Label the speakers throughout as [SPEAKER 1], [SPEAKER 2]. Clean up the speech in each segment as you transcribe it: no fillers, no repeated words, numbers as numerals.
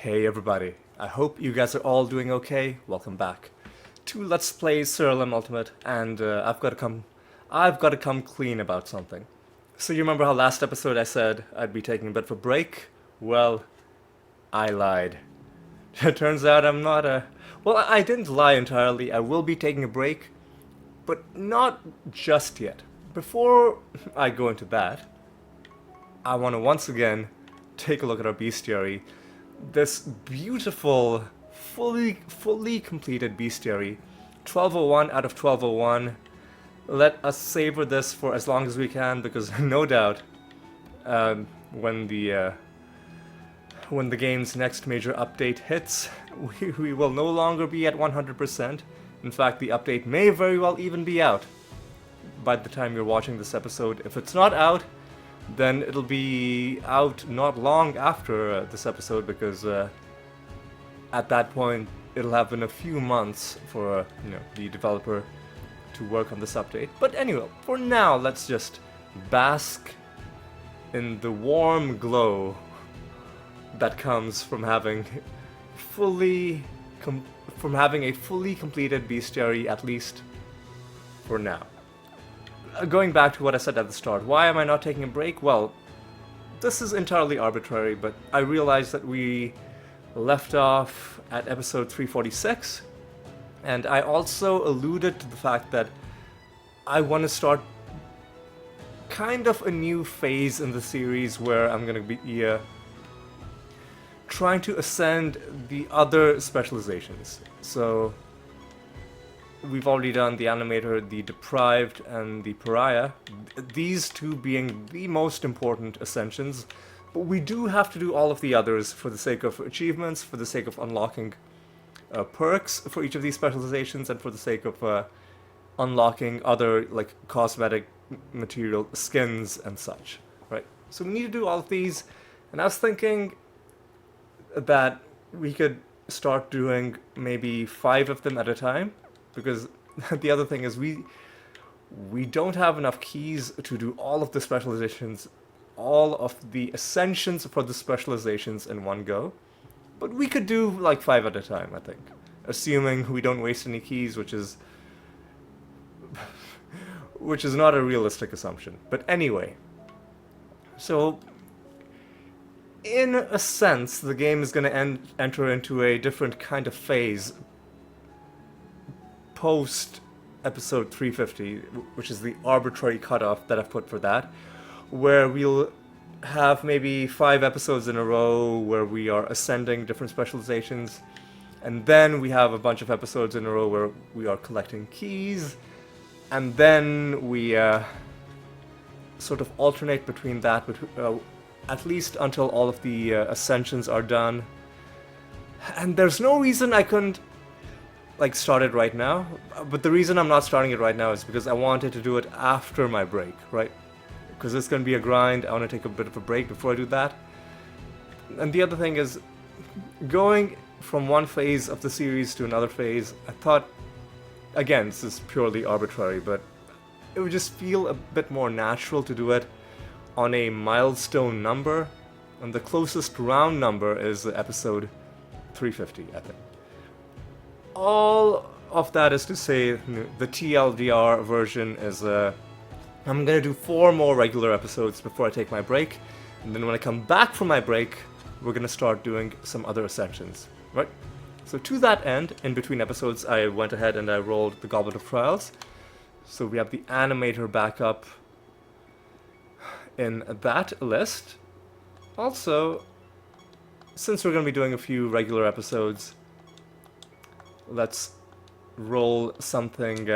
[SPEAKER 1] Hey everybody, I hope you guys are all doing okay. Welcome back to Let's Play Siralim Ultimate, and I've got to come clean about something. So you remember how last episode I said I'd be taking a bit of a break? Well, I lied. It turns out I'm not a... Well, I didn't lie entirely. I will be taking a break, but not just yet. Before I go into that, I want to once again take a look at our bestiary. This beautiful, fully completed bestiary. 1201 out of 1201. Let us savor this for as long as we can, because no doubt, when the game's next major update hits, we will no longer be at 100%. In fact, the update may very well even be out by the time you're watching this episode. If it's not out, then it'll be out not long after this episode, because at that point it'll have been a few months for the developer to work on this update. But anyway, for now, let's just bask in the warm glow that comes from having a fully completed bestiary, at least for now. Going back to what I said at the start, why am I not taking a break? Well, this is entirely arbitrary, but I realized that we left off at episode 346, and I also alluded to the fact that I want to start kind of a new phase in the series where I'm going to be trying to ascend the other specializations. So we've already done the animator, the deprived, and the pariah, these two being the most important ascensions, but we do have to do all of the others for the sake of achievements, for the sake of unlocking perks for each of these specializations, and for the sake of unlocking other, like, cosmetic material, skins and such, right? So we need to do all of these, and I was thinking that we could start doing maybe 5 of them at a time, because the other thing is we don't have enough keys to do all of the specializations, all of the ascensions for the specializations in one go. But we could do like 5 at a time, I think, assuming we don't waste any keys, which is not a realistic assumption. But anyway, so in a sense, the game is going to enter into a different kind of phase post episode 350, which is the arbitrary cutoff that I've put for that, where we'll have maybe 5 episodes in a row where we are ascending different specializations, and then we have a bunch of episodes in a row where we are collecting keys, and then we sort of alternate between that, at least until all of the ascensions are done. And there's no reason I couldn't start it right now, but the reason I'm not starting it right now is because I wanted to do it after my break, right? Because it's going to be a grind. I want to take a bit of a break before I do that. And the other thing is, going from one phase of the series to another phase, I thought, again, this is purely arbitrary, but it would just feel a bit more natural to do it on a milestone number, and the closest round number is episode 350, I think. All of that is to say, the TLDR version is I'm gonna do 4 more regular episodes before I take my break, and then when I come back from my break, we're gonna start doing some other ascensions, right? So to that end, in between episodes, I went ahead and I rolled the Goblet of Trials. So we have the animator back up in that list. Also, since we're gonna be doing a few regular episodes, let's roll something,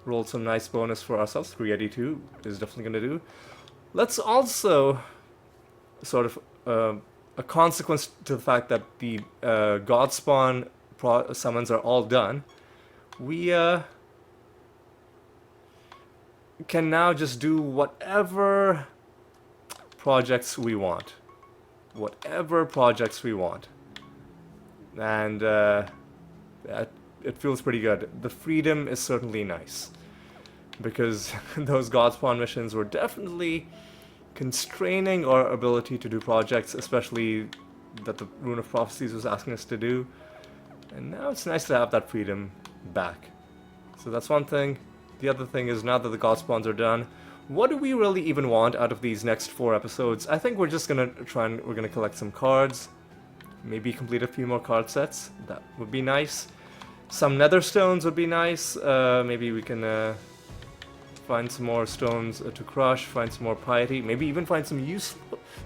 [SPEAKER 1] roll some nice bonus for ourselves. 382 is definitely going to do. Let's also, sort of, a consequence to the fact that the Godspawn summons are all done, we can now just do whatever projects we want. Whatever projects we want. And it feels pretty good. The freedom is certainly nice, because those Godspawn missions were definitely constraining our ability to do projects, especially that the Rune of Prophecies was asking us to do. And now it's nice to have that freedom back. So that's one thing. The other thing is, now that the Godspawns are done, what do we really even want out of these next 4 episodes? I think we're just gonna we're gonna collect some cards. Maybe complete a few more card sets. That would be nice. Some nether stones would be nice. Maybe we can find some more stones to crush, find some more piety, maybe even find some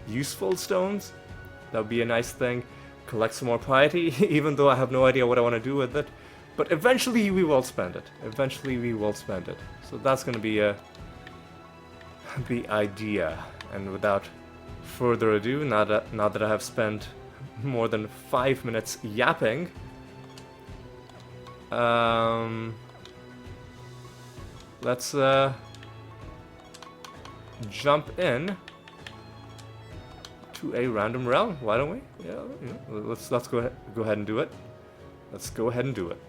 [SPEAKER 1] useful stones. That would be a nice thing. Collect some more piety, even though I have no idea what I want to do with it. But eventually we will spend it. Eventually we will spend it. So that's going to be the idea. And without further ado, now that I have spent more than 5 minutes yapping, let's jump in to a random realm. Why don't we? Yeah, let's go ahead and do it. Let's go ahead and do it.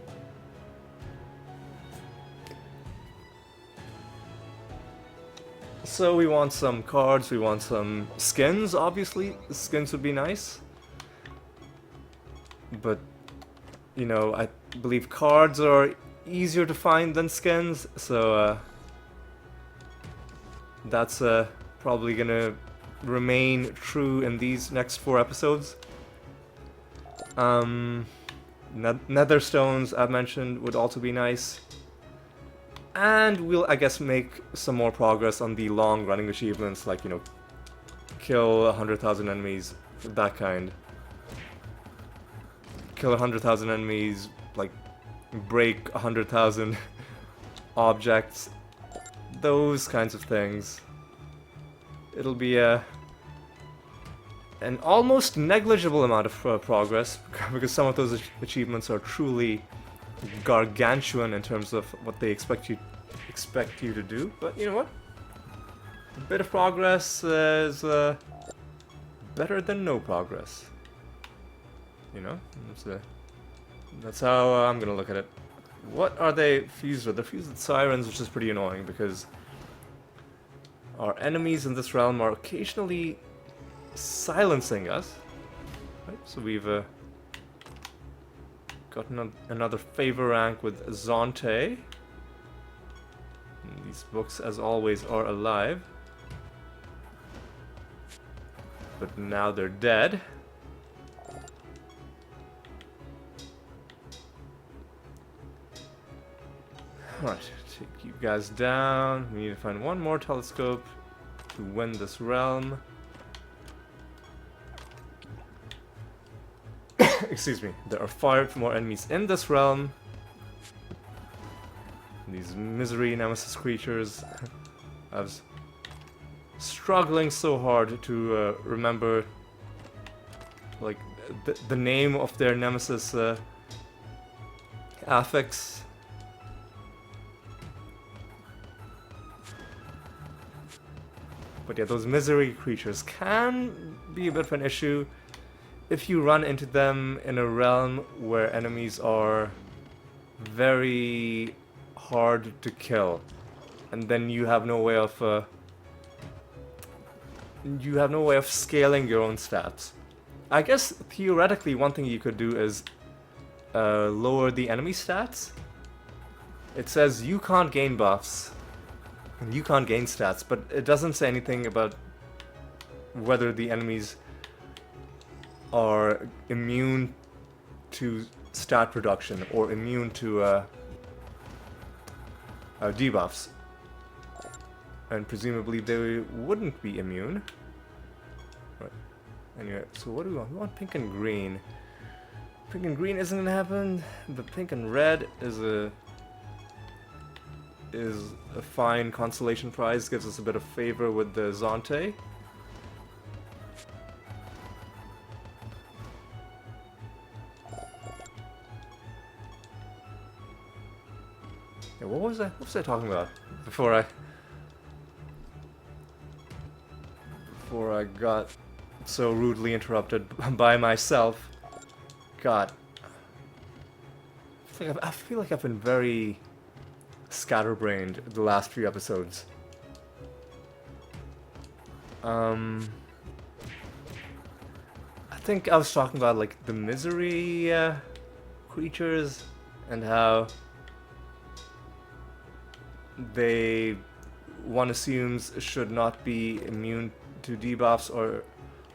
[SPEAKER 1] So we want some cards, we want some skins, obviously. Skins would be nice. But, you know, I believe cards are easier to find than skins, so that's probably gonna remain true in these next 4 episodes. Nether stones, I've mentioned, would also be nice. And we'll, I guess, make some more progress on the long-running achievements, like, you know, kill 100,000 enemies, that kind. Kill 100,000 enemies, like, break 100,000 objects, those kinds of things. It'll be an almost negligible amount of progress, because some of those achievements are truly gargantuan in terms of what they expect you to do. But you know what? A bit of progress is better than no progress. You know, that's how I'm gonna look at it. What are they fused with? They're fused with sirens, which is pretty annoying because our enemies in this realm are occasionally silencing us. Right, so we've gotten another favor rank with Zonte. And these books, as always, are alive. But now they're dead. Alright, take you guys down. We need to find one more telescope to win this realm. Excuse me. There are far more enemies in this realm. These misery nemesis creatures. I was struggling so hard to remember, like, the name of their nemesis affix. But yeah, those misery creatures can be a bit of an issue if you run into them in a realm where enemies are very hard to kill, and then you have no way of scaling your own stats. I guess theoretically one thing you could do is lower the enemy stats. It says you can't gain buffs and you can't gain stats, but it doesn't say anything about whether the enemies are immune to stat reduction or immune to debuffs. And presumably they wouldn't be immune. Right. Anyway, so what do we want? We want pink and green. Pink and green isn't gonna happen, but pink and red is a fine consolation prize, gives us a bit of favor with the Zonte. Yeah, what was I talking about before I got so rudely interrupted by myself? God, I feel like I've been very scatterbrained the last few episodes. I think I was talking about like the misery creatures and how they, one assumes, should not be immune to debuffs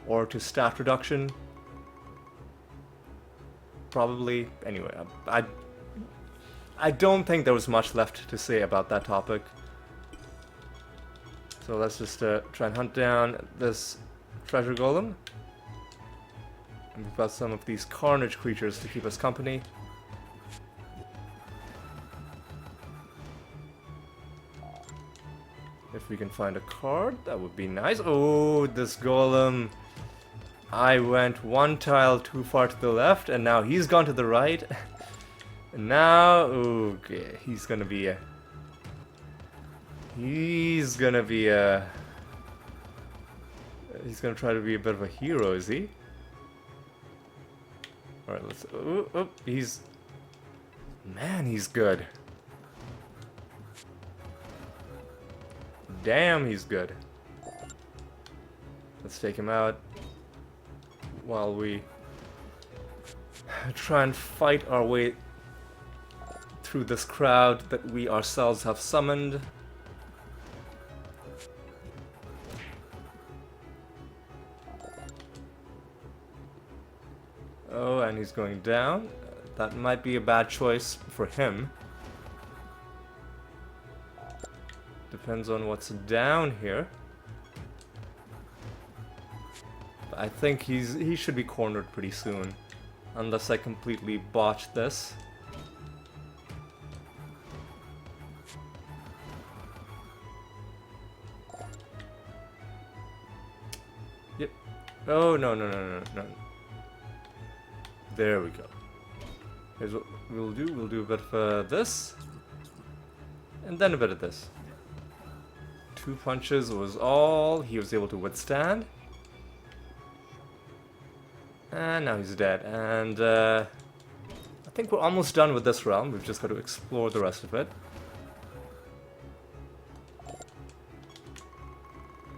[SPEAKER 1] or to stat reduction. Probably. Anyway, I don't think there was much left to say about that topic. So let's just try and hunt down this treasure golem. And we've got some of these carnage creatures to keep us company. If we can find a card, that would be nice. Oh, this golem. I went one tile too far to the left, and now he's gone to the right. And now, okay, he's gonna be a... He's gonna try to be a bit of a hero, is he? Alright, let's... Oh, he's... Man, he's good. Damn, he's good. Let's take him out while we try and fight our way through this crowd that we ourselves have summoned. Oh, and he's going down. That might be a bad choice for him. Depends on what's down here. But I think he should be cornered pretty soon. Unless I completely botch this. Yep. Oh, no. There we go. Here's what we'll do. We'll do a bit of this. And then a bit of this. 2 punches was all he was able to withstand. And now he's dead. And I think we're almost done with this realm. We've just got to explore the rest of it.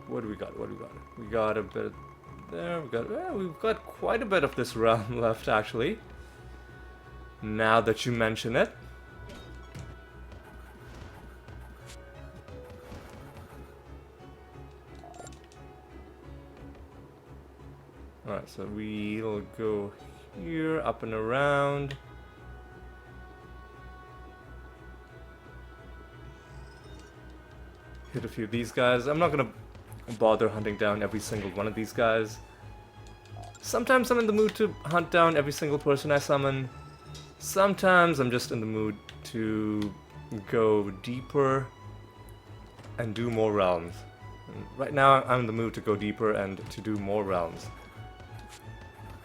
[SPEAKER 1] What do we got? We got a bit there. We've got quite a bit of this realm left, actually. Now that you mention it. Alright, so we'll go here, up and around. Hit a few of these guys. I'm not gonna bother hunting down every single one of these guys. Sometimes I'm in the mood to hunt down every single person I summon. Sometimes I'm just in the mood to go deeper and do more realms. And right now I'm in the mood to go deeper and to do more realms.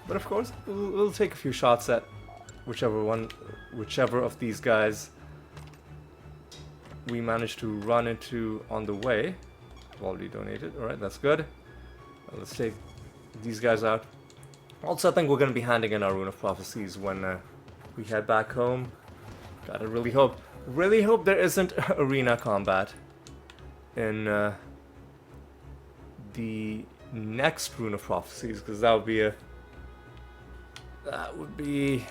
[SPEAKER 1] But of course, we'll take a few shots at whichever of these guys we manage to run into on the way. I've already donated. Alright, that's good. Let's take these guys out. Also, I think we're going to be handing in our Rune of Prophecies when we head back home. God, I really hope there isn't arena combat in the next Rune of Prophecies, because that would be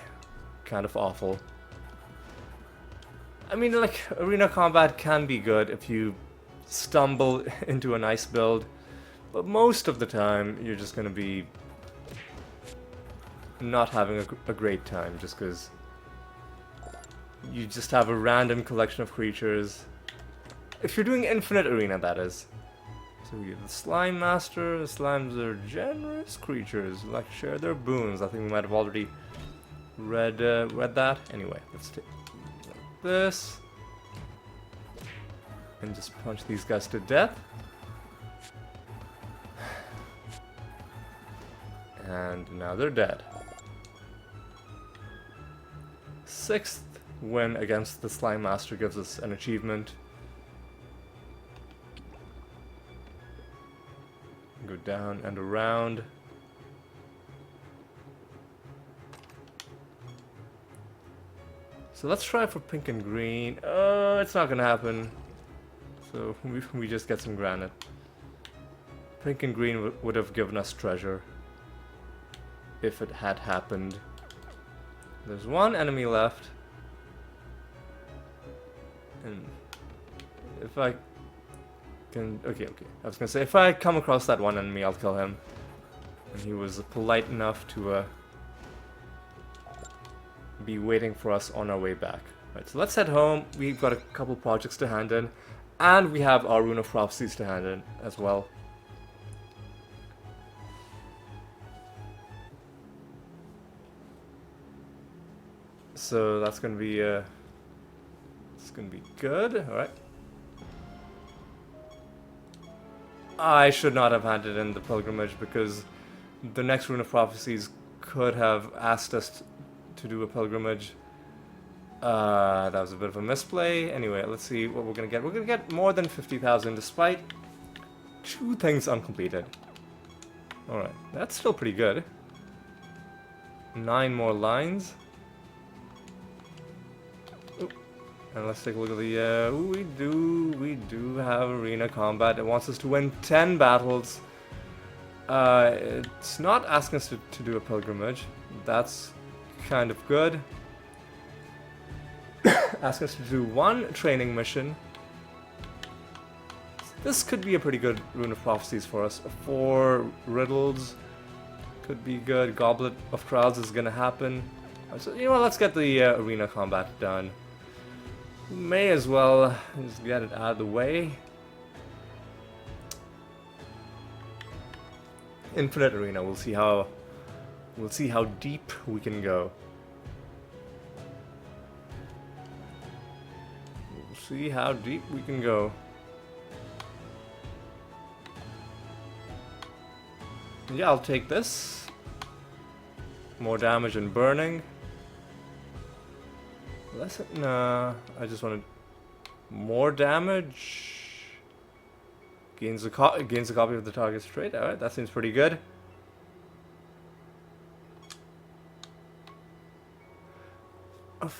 [SPEAKER 1] kind of awful. I mean, like, arena combat can be good if you stumble into a nice build, but most of the time you're just gonna be not having a great time just because you just have a random collection of creatures. If you're doing infinite arena, that is. So we get the Slime Master. The Slimes are generous creatures who like to share their boons. I think we might have already read that. Anyway, let's take this and just punch these guys to death. And now they're dead. 6th win against the Slime Master gives us an achievement. Go down and around. So let's try for pink and green. Oh, it's not gonna happen. So we just get some granite. Pink and green would have given us treasure. if it had happened. There's one enemy left. And if I can... Okay. I was gonna say, if I come across that one enemy, I'll kill him. And he was polite enough to be waiting for us on our way back. Right, so let's head home. We've got a couple projects to hand in. And we have our Rune of Prophecies to hand in as well. So that's gonna be it's gonna be good. Alright. I should not have handed in the pilgrimage because the next Rune of Prophecies could have asked us to do a pilgrimage. That was a bit of a misplay. Anyway, let's see what we're gonna get. We're gonna get more than 50,000 despite 2 things uncompleted. Alright, that's still pretty good. 9 more lines. Ooh. And let's take a look at the, we do have arena combat. It wants us to win 10 battles. It's not asking us to do a pilgrimage. That's kind of good. Ask us to do 1 training mission. This could be a pretty good Rune of Prophecies for us. 4 riddles could be good. Goblet of Trials is gonna happen. So, you know what, let's get the arena combat done. May as well just get it out of the way. Infinite Arena, we'll see how deep we can go. See how deep we can go. Yeah, I'll take this. More damage and burning. Less. Nah, I just wanted more damage. Gains a copy of the target's trait. All right, that seems pretty good.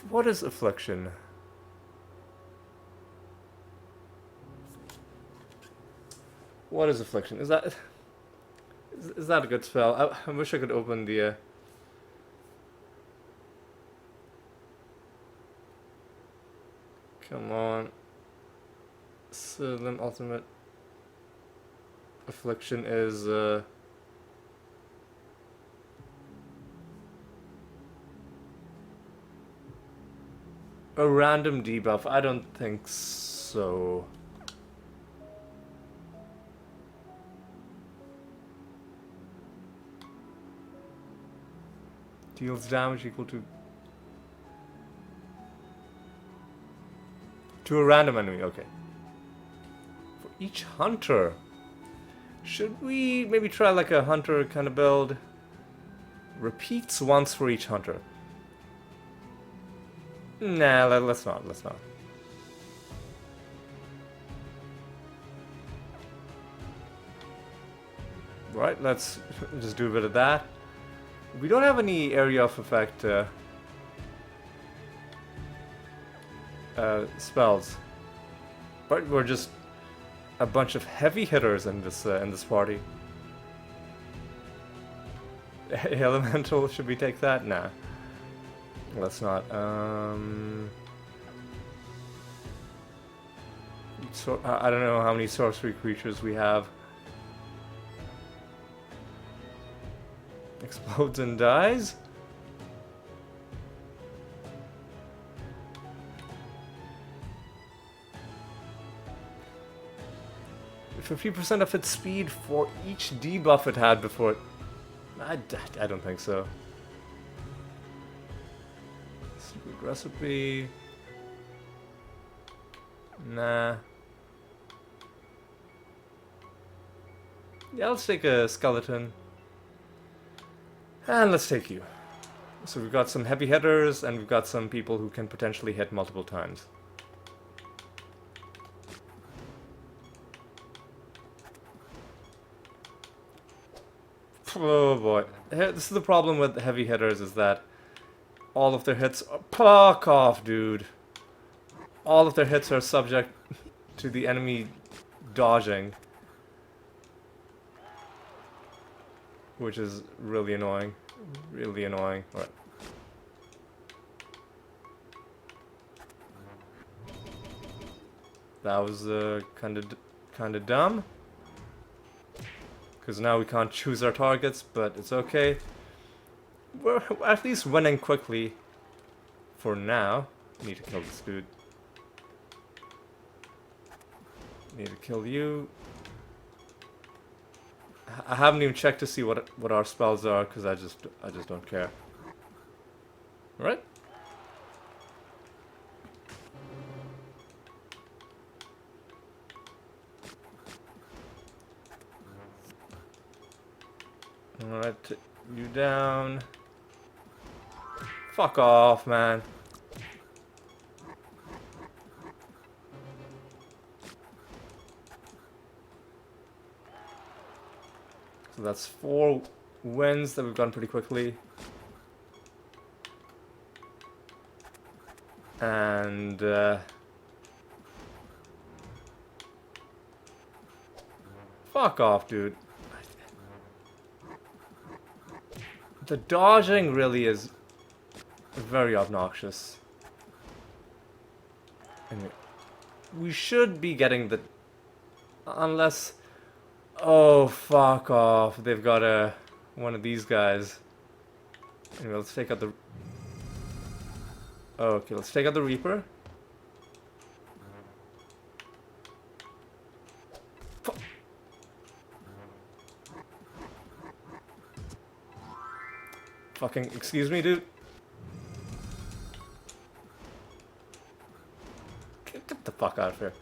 [SPEAKER 1] What is Affliction? What is Affliction? Is that a good spell? I wish I could open the come on. Siralim Ultimate Affliction is a random debuff. I don't think so. Deals damage equal to a random enemy, okay. For each hunter. Should we maybe try like a hunter kind of build? Repeats once for each hunter. Nah, let's not. Right, let's just do a bit of that. We don't have any area of effect spells, but we're just a bunch of heavy hitters in this party. Elemental, should we take that? Nah, let's not. So I don't know how many sorcery creatures we have. Explodes and dies. 50% of its speed for each debuff it had before it. I don't think so. Secret recipe. Nah. Yeah, let's take a skeleton. And let's take you. So we've got some heavy hitters, and we've got some people who can potentially hit multiple times. Oh boy. This is the problem with heavy hitters, is that all of their hits are... Fuck off, dude. All of their hits are subject to the enemy dodging. Which is really annoying. Really annoying. Alright. That was kind of dumb. Because now we can't choose our targets, but it's okay. We're at least winning quickly. For now. Need to kill this dude. Need to kill you. I haven't even checked to see what our spells are, because I just don't care. Right? Alright, you down. Fuck off, man. So that's 4 wins that we've done pretty quickly. And fuck off, dude. The dodging really is very obnoxious. Anyway, we should be getting the... Unless... Oh, fuck off. They've got one of these guys. Anyway, let's take out the... Okay, let's take out the Reaper. Fucking, excuse me, dude. Get the fuck out of here.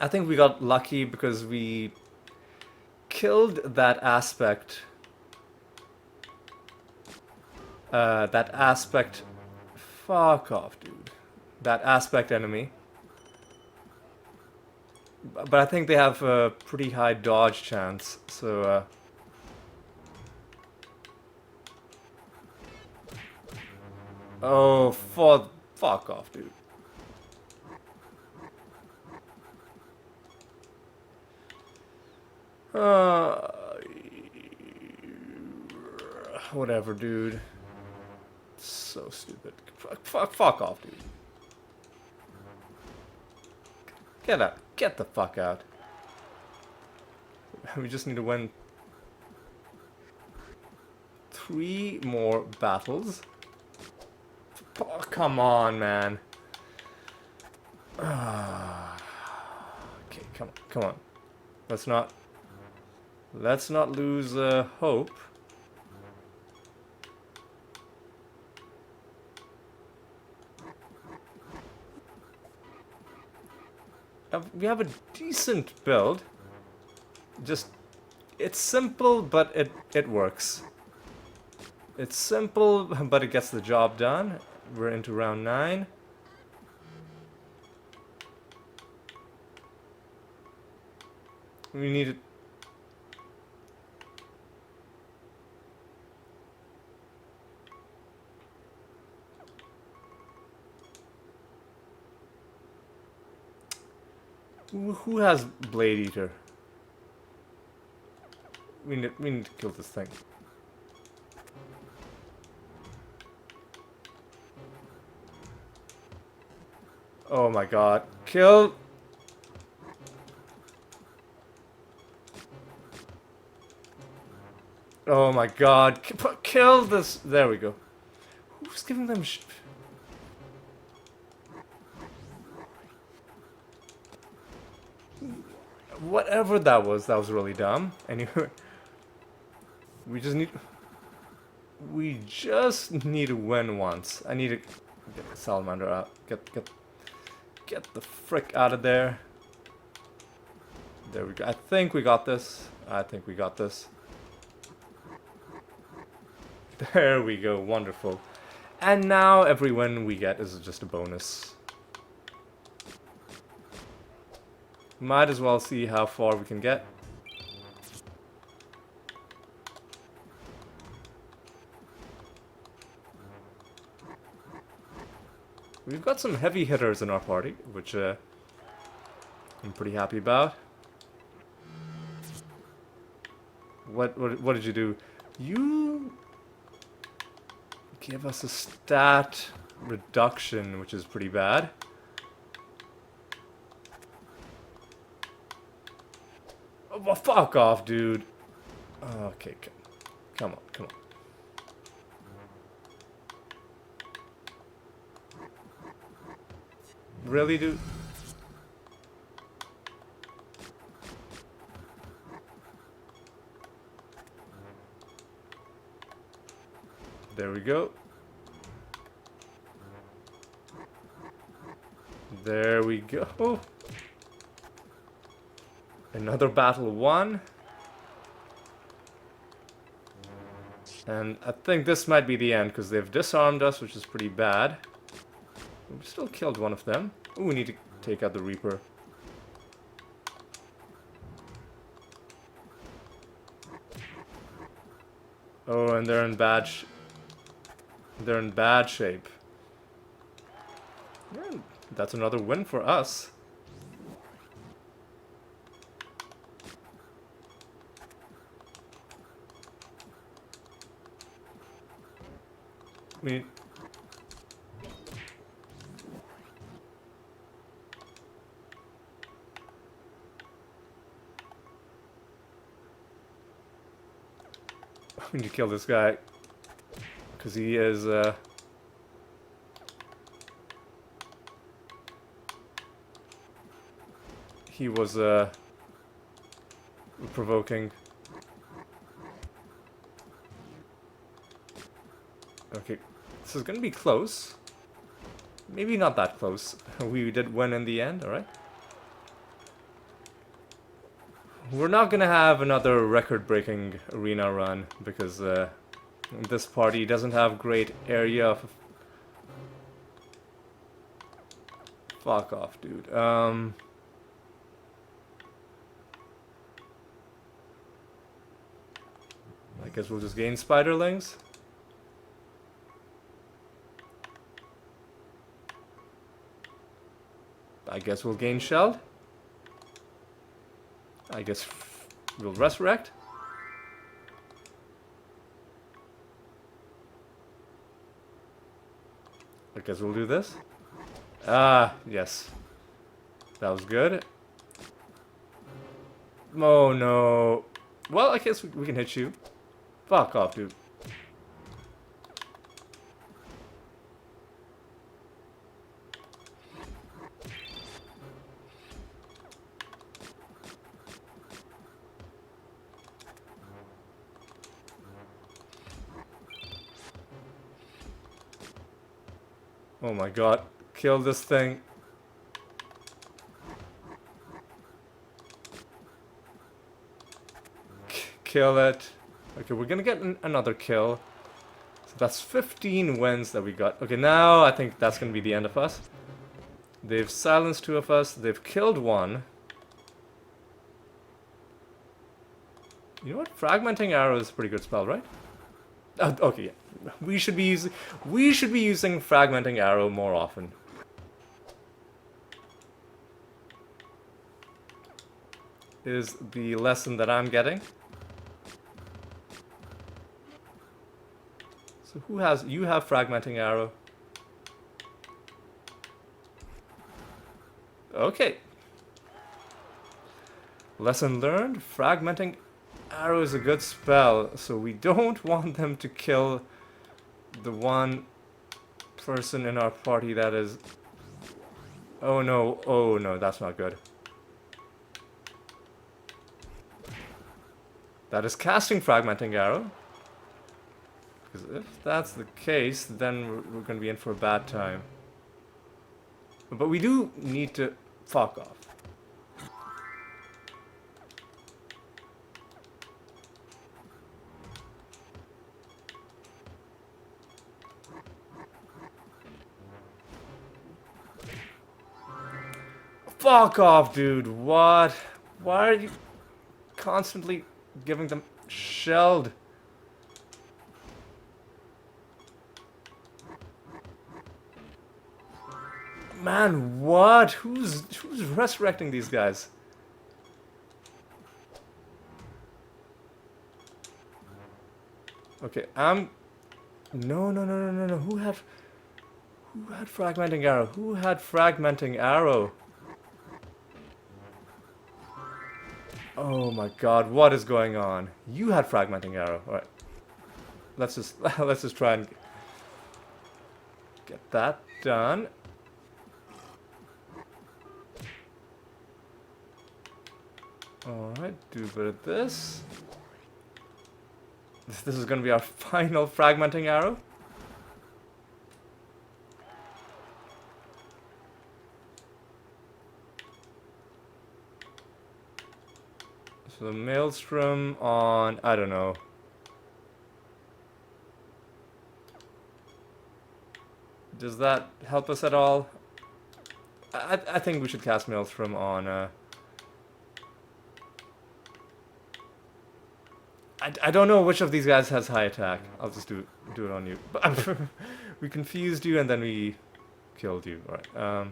[SPEAKER 1] I think we got lucky because we killed that aspect. That aspect... Fuck off, dude. That aspect enemy. But I think they have a pretty high dodge chance, so... Oh, fuck off, dude. Whatever, dude. So stupid. Fuck off, dude. Get out. Get the fuck out. We just need to win 3 more battles. Oh, come on, man. Okay, come on. Let's not lose hope. We have a decent build. Just, it's simple, but it works. It's simple, but it gets the job done. We're into round 9. We need it. Who has Blade Eater? We need to kill this thing. Oh my god. Kill! Oh my god. Kill this! There we go. Who's giving them Whatever that was really dumb. Anyway. We just need to win once. I need to get the salamander out. Get the frick out of there. There we go. I think we got this. There we go. Wonderful. And now every win we get is just a bonus. Might as well see how far we can get. We've got some heavy hitters in our party, which I'm pretty happy about. What did you do? You give us a stat reduction, which is pretty bad. Oh, well, fuck off, dude. Okay, come on, come on. Really, dude? There we go. There we go. Another battle won. And I think this might be the end, because they've disarmed us, which is pretty bad. We've still killed one of them. Ooh, we need to take out the Reaper. Oh, and they're in bad shape. Yeah, that's another win for us. We need to kill this guy, because he is he was provoking. Okay, this is gonna be close. Maybe not that close. We did win in the end, alright? We're not gonna have another record-breaking arena run, because this party doesn't have great area of... Fuck off, dude. I guess we'll just gain spiderlings. I guess we'll gain shelled. I guess we'll resurrect. I guess we'll do this. Ah, yes. That was good. Oh no. Well, I guess we can hit you. Fuck off, dude. Oh my god. Kill this thing. Kill it. Okay, we're gonna get another kill. So that's 15 wins that we got. Okay, now I think that's gonna be the end of us. They've silenced 2 of us. They've killed 1. You know what? Fragmenting Arrow is a pretty good spell, right? Okay, yeah. We should be using Fragmenting Arrow more often. Is the lesson that I'm getting. So who has... You have Fragmenting Arrow. Okay. Lesson learned. Fragmenting Arrow is a good spell, so we don't want them to kill the one person in our party that is... Oh no, that's not good. That is casting Fragmenting Arrow. Because if that's the case, then we're going to be in for a bad time. But we do need to... Fuck off. Fuck off, dude. What? Why are you constantly giving them shelled? Man, what? Who's resurrecting these guys? Okay, no, no, no, no, no, no. Who had fragmenting arrow? Who had fragmenting arrow? Oh my god, what is going on? You had fragmenting arrow. Alright. Let's just let's just try and get that done. Alright, do a bit of this. This is gonna be our final fragmenting arrow. So the maelstrom on, I don't know. Does that help us at all? I think we should cast maelstrom on. I don't know which of these guys has high attack. I'll just do it on you. But we confused you and then we killed you. All right.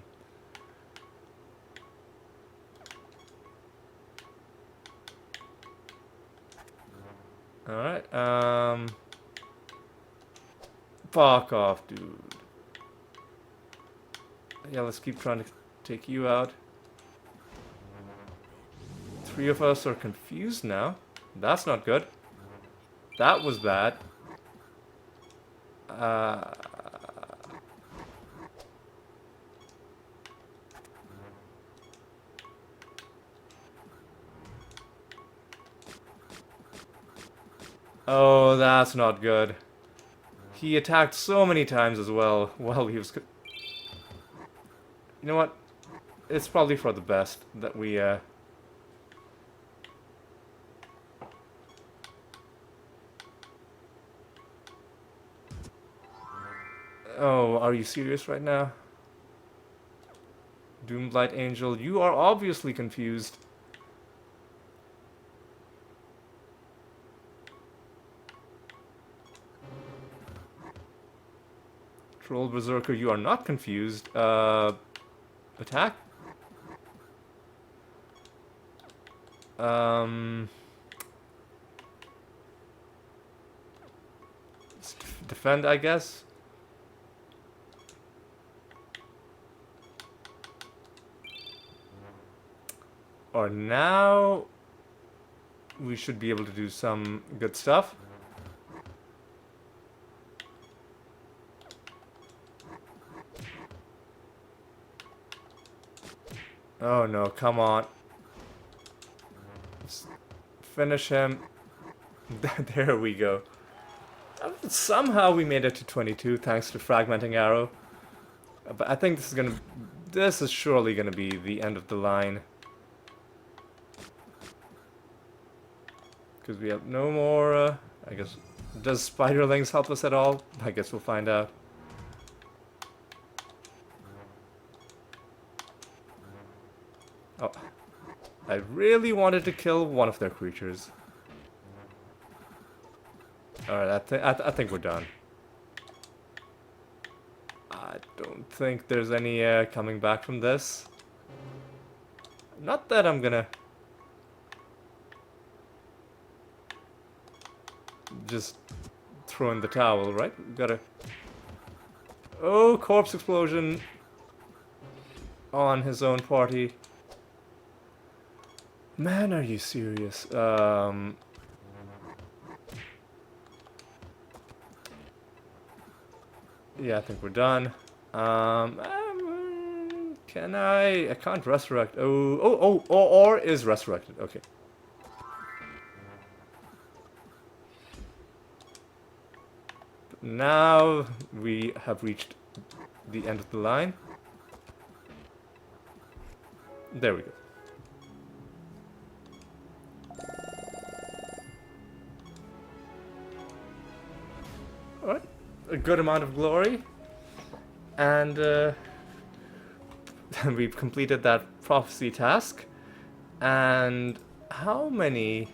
[SPEAKER 1] Alright, fuck off, dude. Yeah, let's keep trying to take you out. 3 of us are confused now. That's not good. That was bad. Oh, that's not good. He attacked so many times as well while he was... You know what? It's probably for the best that we, Oh, are you serious right now? Doomblight Angel, you are obviously confused. Troll Berserker, you are not confused. Attack? Defend, I guess. Or now we should be able to do some good stuff. Oh no, come on. Let's finish him. There we go. Somehow we made it to 22 thanks to Fragmenting Arrow. But I think this is surely gonna be the end of the line. Because we have no more, I guess. Does Spiderlings help us at all? I guess we'll find out. Oh. I really wanted to kill one of their creatures. Alright, I think we're done. I don't think there's any coming back from this. Not that I'm gonna... just throw in the towel, right? We gotta... Oh, corpse explosion on his own party. Man, are you serious? Yeah, I think we're done. Can I can't resurrect. Or is resurrected. Okay. Now we have reached the end of the line. There we go. Alright. A good amount of glory. And we've completed that prophecy task. And how many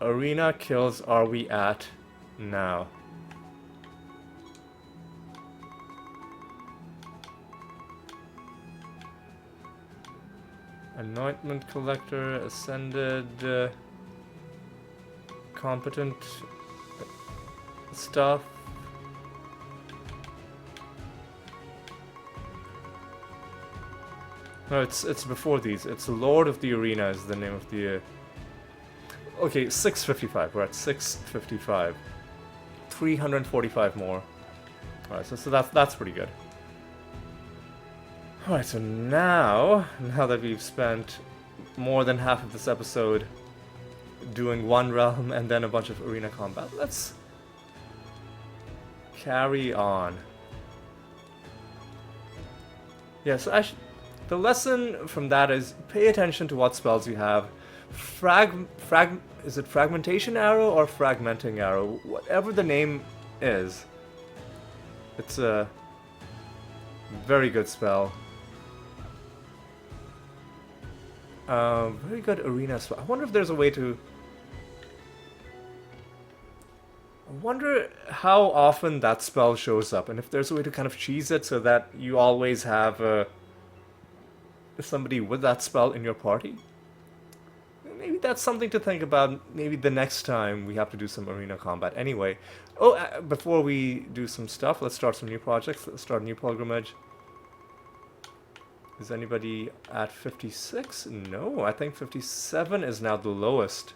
[SPEAKER 1] arena kills are we at now? Anointment collector ascended. competent stuff. No, it's before these. It's Lord of the Arena is the name of the... Okay, 655. We're at 655. 345 more. Alright, so that's pretty good. Alright, so now that we've spent more than half of this episode doing one realm and then a bunch of arena combat, let's carry on. Yes, the lesson from that is pay attention to what spells you have. Is it fragmentation arrow or fragmenting arrow? Whatever the name is, it's a very good spell. Very good arena spell. I wonder if there's a way to... I wonder how often that spell shows up, and if there's a way to kind of cheese it so that you always have somebody with that spell in your party. Maybe that's something to think about. Maybe the next time we have to do some arena combat. Anyway, before we do some stuff, let's start some new projects. Let's start a new pilgrimage. Is anybody at 56? No, I think 57 is now the lowest.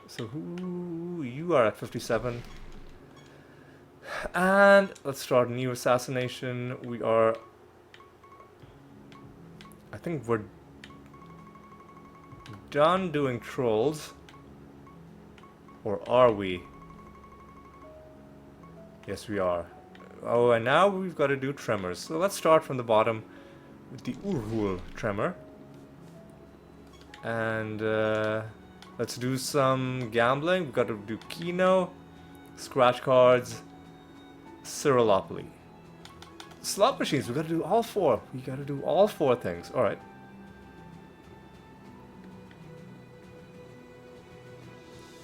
[SPEAKER 1] So you are at 57. And let's start a new assassination. We are... I think we're done doing trolls. Or are we? Yes, we are. Oh, and now we've got to do tremors. So let's start from the bottom with the Urhul tremor. And let's do some gambling. We've got to do Kino, scratch cards, Siralim. Slot machines, we've got to do all four. We got to do all four things. Alright.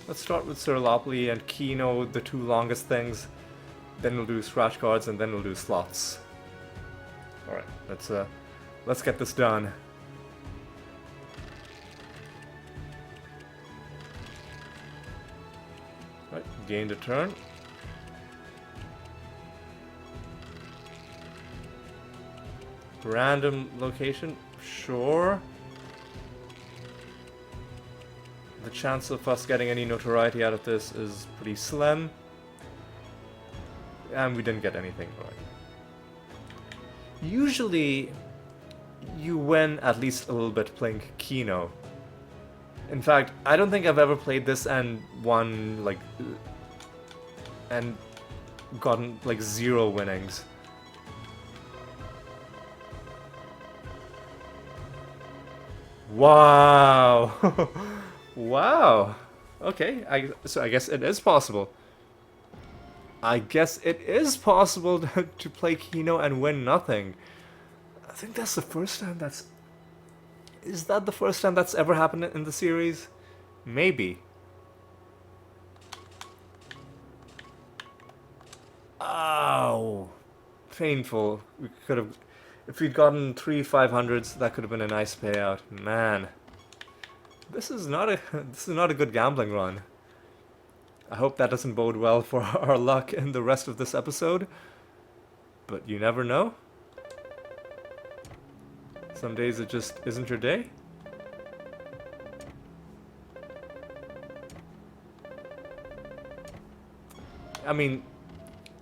[SPEAKER 1] Let's start with Siralim and Kino, the two longest things. Then we'll do scratch cards, and then we'll do slots. Alright, let's get this done. Right, gained a turn. Random location, sure. The chance of us getting any notoriety out of this is pretty slim. And we didn't get anything right. Usually, you win at least a little bit playing Kino. In fact, I don't think I've ever played this and won, like... and gotten, like, 0 winnings. Wow! Wow! Okay, so I guess it is possible. I guess it is possible to play Kino and win nothing. I think that's the first time that's... Is that the first time that's ever happened in the series? Maybe. Oh, painful. We could have... If we'd gotten 3 500s, that could have been a nice payout. Man. This is not a good gambling run. I hope that doesn't bode well for our luck in the rest of this episode. But you never know. Some days it just isn't your day. I mean,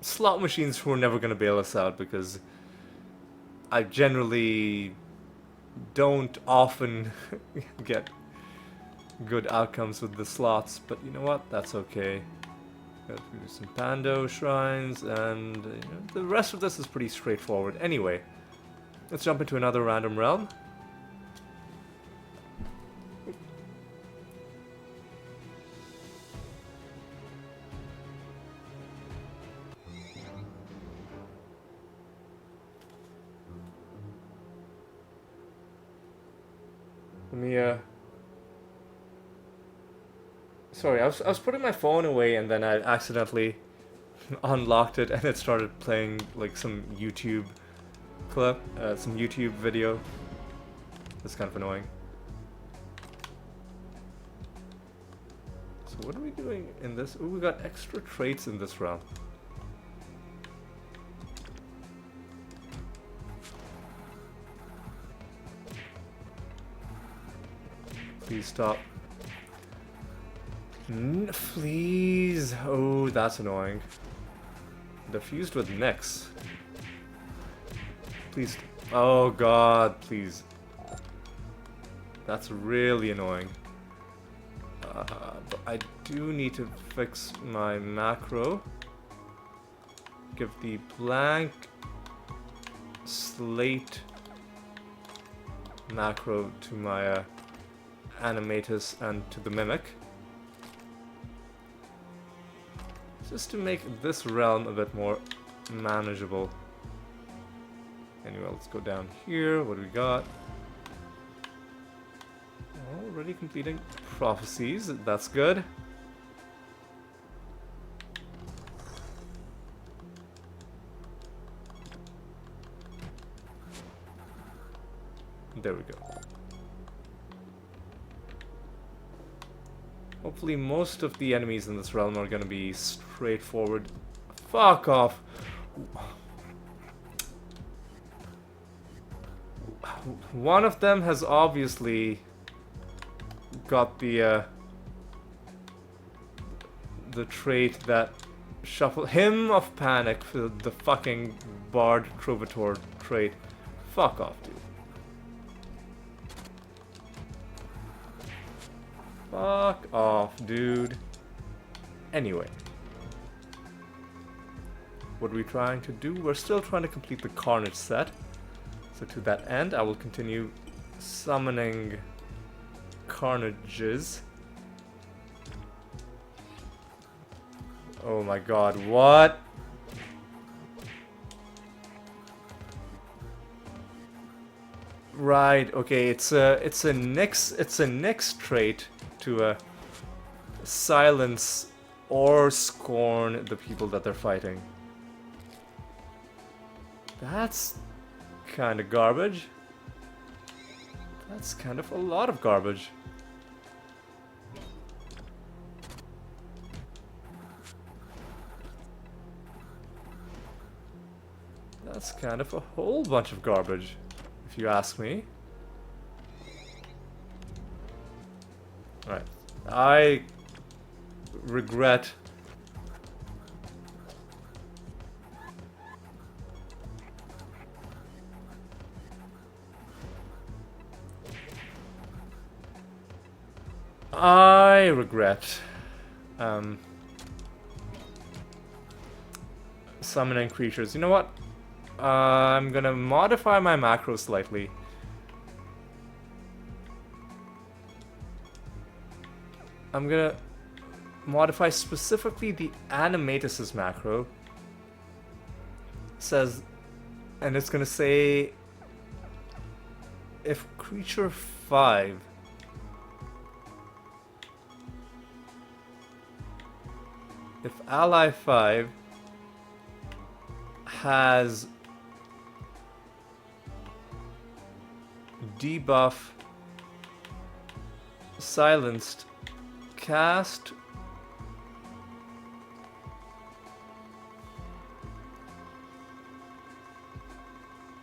[SPEAKER 1] slot machines were never going to bail us out because I generally don't often get good outcomes with the slots, but you know what? That's okay. Got to do some Pando shrines, and the rest of this is pretty straightforward. Anyway, let's jump into another random realm. Let me sorry, I was putting my phone away and then I accidentally unlocked it and it started playing like some YouTube clip, some YouTube video. That's kind of annoying. So what are we doing in this? Oh, we got extra traits in this realm. Please stop. Please. Oh, that's annoying. They're fused with Nyx. Please. Oh god, please. That's really annoying. But I do need to fix my macro. Give the blank slate macro to my animatus and to the mimic. Just to make this realm a bit more manageable. Anyway, let's go down here. What do we got? Already completing prophecies. That's good. There we go. Hopefully most of the enemies in this realm are gonna be straightforward. Fuck off! One of them has obviously got the trait that shuffle him of panic for the fucking Bard Troubadour trait. Fuck off, dude. Fuck off, dude. Anyway. What are we trying to do? We're still trying to complete the Carnage set. So to that end, I will continue summoning Carnages. Oh my god, what? Right, okay, it's a Nyx trait to silence or scorn the people that they're fighting. That's kind of garbage. That's kind of a lot of garbage. That's kind of a whole bunch of garbage, if you ask me. Right. I regret summoning creatures. You know what? I'm gonna modify my macro slightly. I'm gonna modify specifically the animatus's macro. It says, and it's gonna say if creature 5 if ally 5 has debuff silenced, cast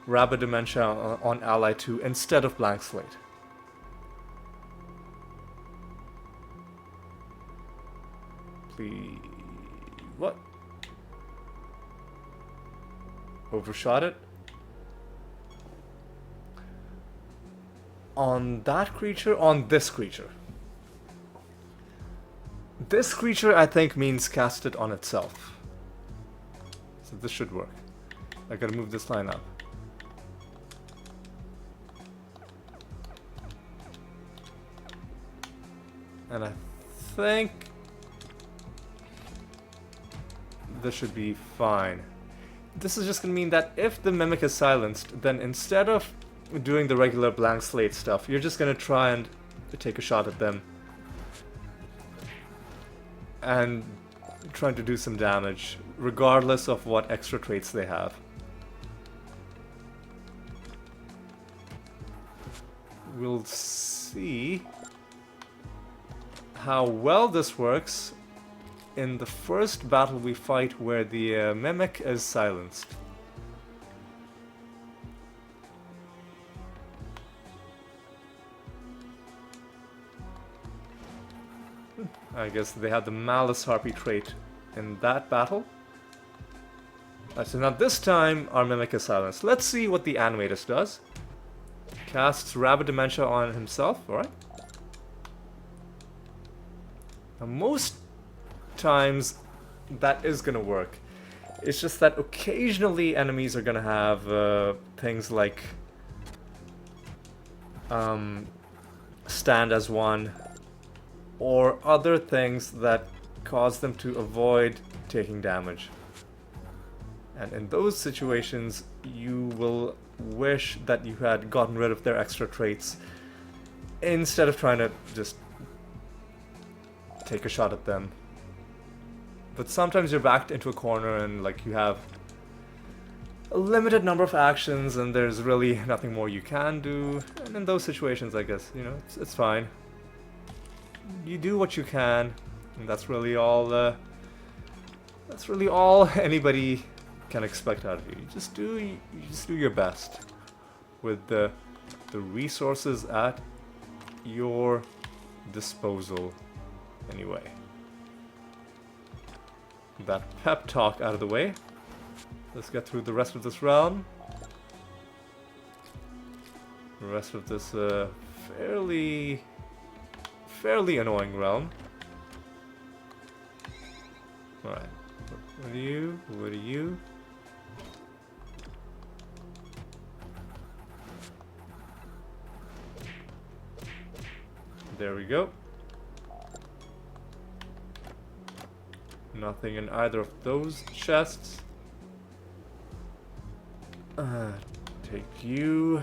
[SPEAKER 1] Rabid Dementia on ally 2 instead of blank slate. Please. What? Overshot it? On that creature? On this creature. This creature, I think, means cast it on itself. So this should work. I gotta move this line up. And I think this should be fine. This is just gonna mean that if the Mimic is silenced, then instead of doing the regular blank slate stuff, you're just gonna try and take a shot at them and trying to do some damage, regardless of what extra traits they have. We'll see how well this works in the first battle we fight where the mimic is silenced. I guess they had the Malice Harpy trait in that battle. So now this time our mimic is silenced. Let's see what the Animatus does. Casts Rabid Dementia on himself, alright. Now most times that is gonna work. It's just that occasionally enemies are gonna have things like stand as one, or other things that cause them to avoid taking damage. And in those situations, you will wish that you had gotten rid of their extra traits instead of trying to just take a shot at them. But sometimes you're backed into a corner and like you have a limited number of actions and there's really nothing more you can do. And in those situations, I guess, you know, it's fine. You do what you can, and that's really all anybody can expect out of you. You just do your best with the resources at your disposal anyway. That pep talk out of the way. Let's get through the rest of this round. The rest of this fairly annoying realm. Alright. What are you? What are you? There we go. Nothing in either of those chests. Take you.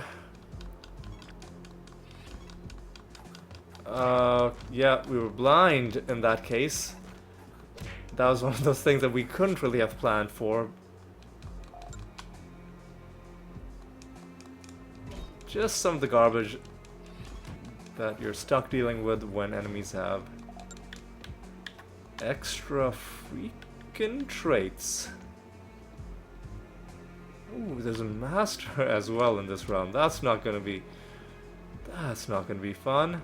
[SPEAKER 1] Yeah, we were blind in that case. That was one of those things that we couldn't really have planned for. Just some of the garbage that you're stuck dealing with when enemies have extra freaking traits. Ooh, there's a master as well in this round. That's not gonna be fun.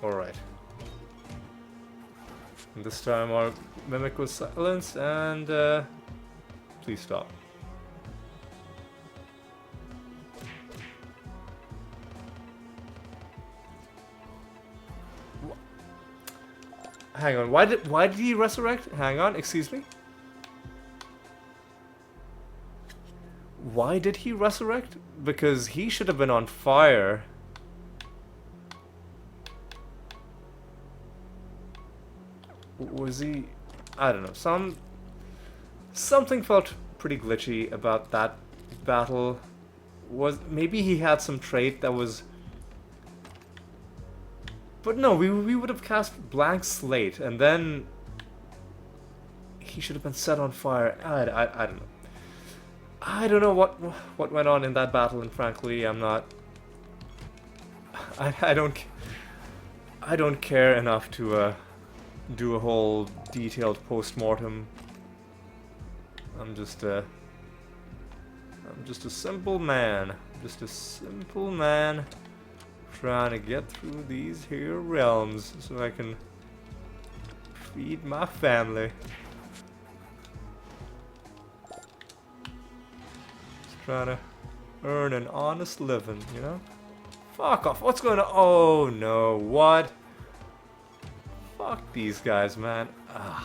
[SPEAKER 1] Alright. This time our mimic was silenced and please stop. Hang on, why did he resurrect? Hang on, excuse me. Why did he resurrect? Because he should have been on fire. Was he? I don't know. Something felt pretty glitchy about that battle. Maybe he had some trait that was. But no, we would have cast Blank Slate, and then he should have been set on fire. I don't know. I don't know what went on in that battle, and frankly, I'm not. I don't care enough to do a whole detailed post-mortem. I'm just a simple man. Just a simple man trying to get through these here realms so I can feed my family. Just trying to earn an honest living, you know? Fuck off. What's going on? Oh no, what? Fuck these guys, man. Ugh.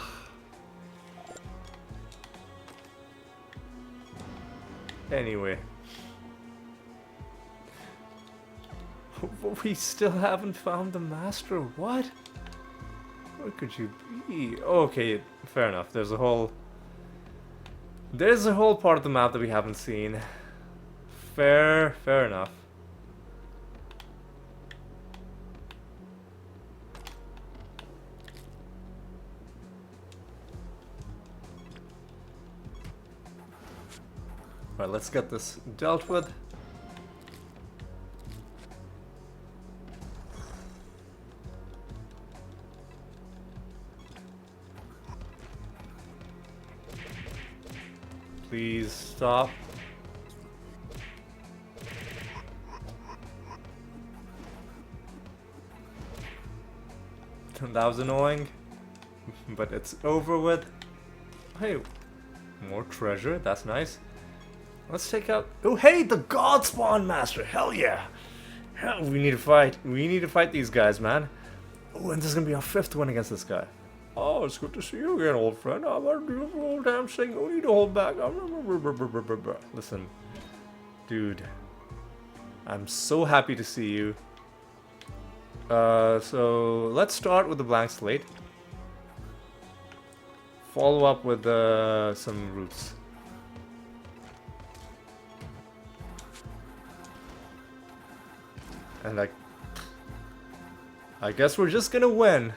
[SPEAKER 1] Anyway. We still haven't found the master. What? Where could you be? Okay, fair enough. There's a whole part of the map that we haven't seen. Fair enough. Alright, let's get this dealt with. Please stop. That was annoying, but it's over with. Hey, more treasure, that's nice. Let's take out... Oh, hey, the Godspawn Master, hell yeah! Hell, we need to fight. We need to fight these guys, man. Oh, and this is gonna be our 5th one against this guy. Oh, it's good to see you again, old friend. I'm a beautiful old damn thing. No need to hold back. Listen, dude, I'm so happy to see you. So let's start with the blank slate. Follow up with some roots. And like, I guess we're just gonna win.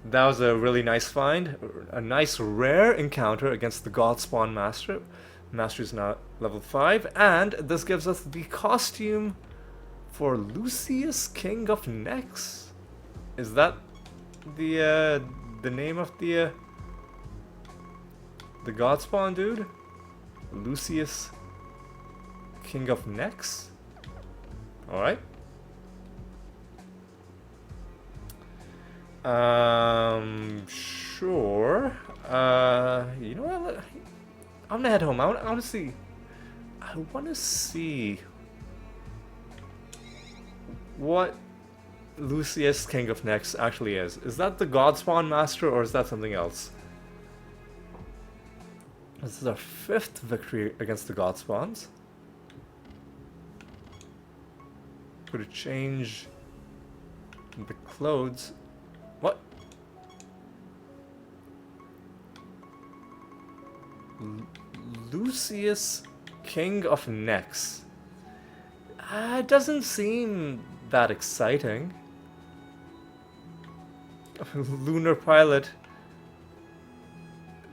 [SPEAKER 1] That was a really nice find. A nice rare encounter against the Godspawn Master. Master is now level 5. And this gives us the costume for Lucius, King of Necks. Is that the name of the Godspawn dude? Lucius, King of Necks? Alright. Sure. You know what? I'm gonna head home. I want to see. I want to see what Lucius, King of Necks, actually is. Is that the Godspawn Master, or is that something else? This is our 5th victory against the Godspawns. Could it change the clothes? What? Lucius, King of Necks. It doesn't seem that exciting. Lunar pilot.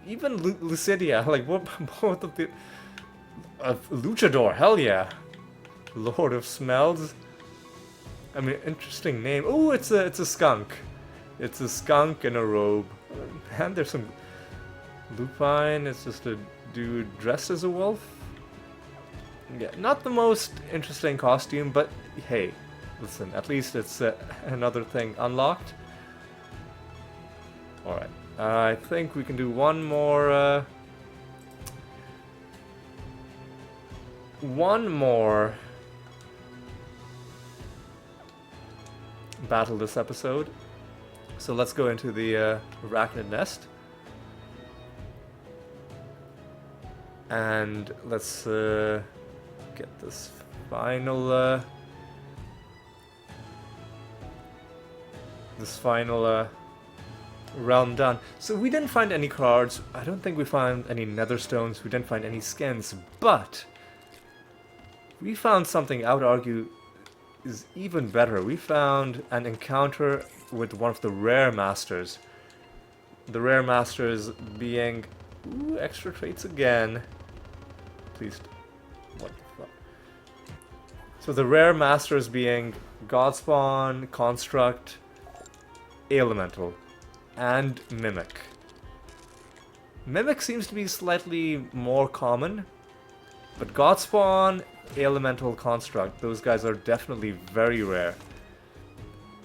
[SPEAKER 1] Even Lucidia, like what? Both of the Luchador, hell yeah. Lord of Smells. I mean, interesting name. Oh, it's a skunk. It's a skunk in a robe. And there's some lupine. It's just a dude dressed as a wolf. Yeah, not the most interesting costume, but hey, listen, at least it's another thing unlocked. Alright, I think we can do one more battle this episode. So let's go into the arachnid nest. And let's get this final realm done. So we didn't find any cards. I don't think we found any nether stones. We didn't find any skins, but we found something I would argue is even better. We found an encounter with one of the rare masters. The rare masters being... Ooh, extra traits again. Please. What the fuck? So the rare masters being Godspawn, Construct, Elemental, and Mimic. Mimic seems to be slightly more common, but Godspawn, Elemental, Construct, those guys are definitely very rare.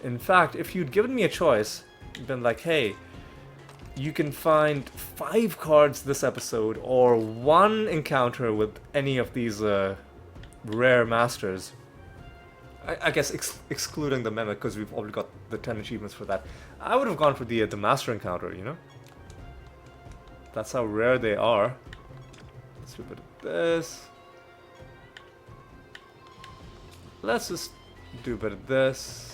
[SPEAKER 1] In fact, if you'd given me a choice, you'd been like, hey, you can find 5 cards this episode, or 1 encounter with any of these rare masters. I guess excluding the Mimic, because we've already got the 10 achievements for that. I would have gone for the master encounter, you know? That's how rare they are. Let's do a bit of this. Let's just do a bit of this.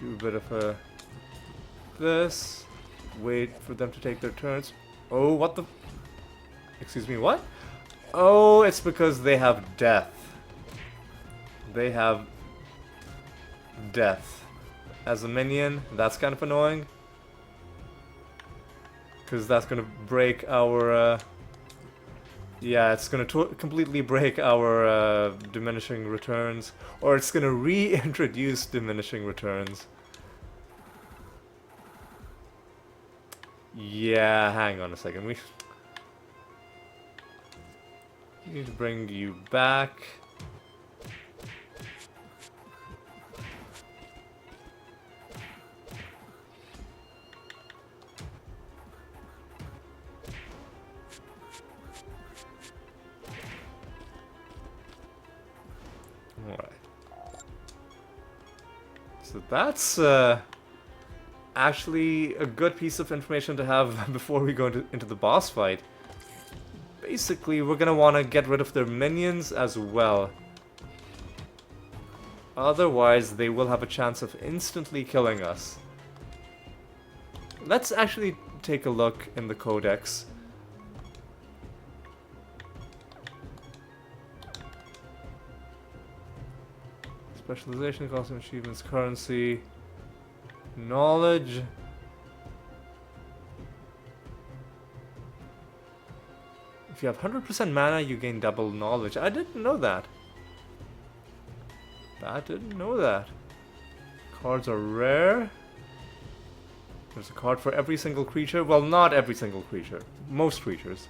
[SPEAKER 1] Do a bit of this. Wait for them to take their turns. Oh, what the... Excuse me, what? Oh, it's because they have death. They have death as a minion. That's kind of annoying. Because that's gonna break our... yeah, it's gonna completely break our diminishing returns. Or it's gonna reintroduce diminishing returns. Yeah, hang on a second. We need to bring you back. Alright. So that's actually a good piece of information to have before we go into the boss fight. Basically, we're gonna want to get rid of their minions as well. Otherwise, they will have a chance of instantly killing us. Let's actually take a look in the codex. Specialization, costume achievements, currency, knowledge. If you have 100% mana, you gain double knowledge. I didn't know that. I didn't know that. Cards are rare. There's a card for every single creature. Well, not every single creature. Most creatures.